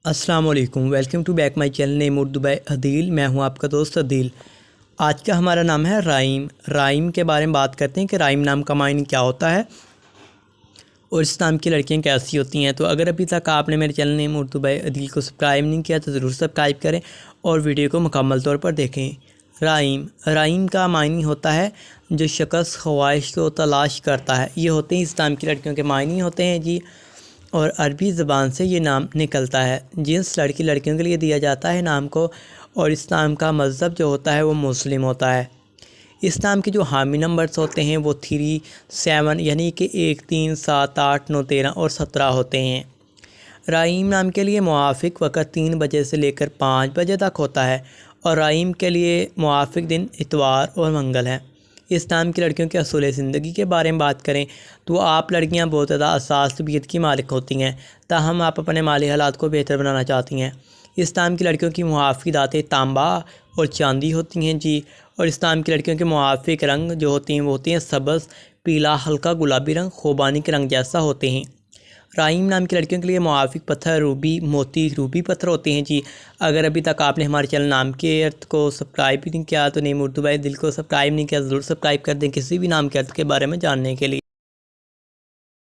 السلام علیکم، welcome to back my channel name Urdu by Adeel. میں ہوں آپ کا دوست عدیل۔ آج کا ہمارا نام ہے رائم۔ رائم کے بارے میں بات کرتے ہیں کہ رائم نام کا معنی کیا ہوتا ہے اور اس نام کی لڑکیاں کیسی ہوتی ہیں۔ تو اگر ابھی تک آپ نے میرے چینل نیم اردو بائی عدیل کو سبسکرائب نہیں کیا تو ضرور سبسکرائب کریں اور ویڈیو کو مکمل طور پر دیکھیں۔ رائم کا معنی ہوتا ہے جو شخص خواہش کو تلاش کرتا ہے۔ یہ ہوتے ہیں اس نام کی لڑکیوں کے معنی ہوتے ہیں جی، اور عربی زبان سے یہ نام نکلتا ہے جنس لڑکیوں کے لیے دیا جاتا ہے نام کو، اور اس نام کا مذہب جو ہوتا ہے وہ مسلم ہوتا ہے۔ اس نام کے جو حامی نمبرز ہوتے ہیں وہ 3، 7 یعنی کہ 1، 3، 7، 8، 9، 13 اور 17 ہوتے ہیں۔ رائم نام کے لیے موافق وقت 3 بجے سے لے کر 5 بجے تک ہوتا ہے، اور رائم کے لیے موافق دن اتوار اور منگل ہے۔ اس نام کی لڑکیوں کے اصول زندگی کے بارے میں بات کریں تو آپ لڑکیاں بہت زیادہ حساس طبیعت کی مالک ہوتی ہیں، تاہم آپ اپنے مالی حالات کو بہتر بنانا چاہتی ہیں۔ اس نام کی لڑکیوں کی موافق دھاتیں تانبا اور چاندی ہوتی ہیں جی، اور اس نام کی لڑکیوں کے موافق رنگ جو ہوتی ہیں وہ ہوتی ہیں سبز، پیلا، ہلکا گلابی رنگ، خوبانی کے رنگ جیسا ہوتے ہیں۔ رائم نام کی لڑکیوں کے لیے موافق پتھر روبی، موتی، روبی پتھر ہوتے ہیں جی۔ اگر ابھی تک آپ نے ہمارے چینل نام کے ارتھ کو سبسکرائب بھی نہیں کیا تو نیم اردو بائی عدیل کو سبسکرائب نہیں کیا ضرور سبسکرائب کر دیں کسی بھی نام کے ارتھ کے بارے میں جاننے کے لیے۔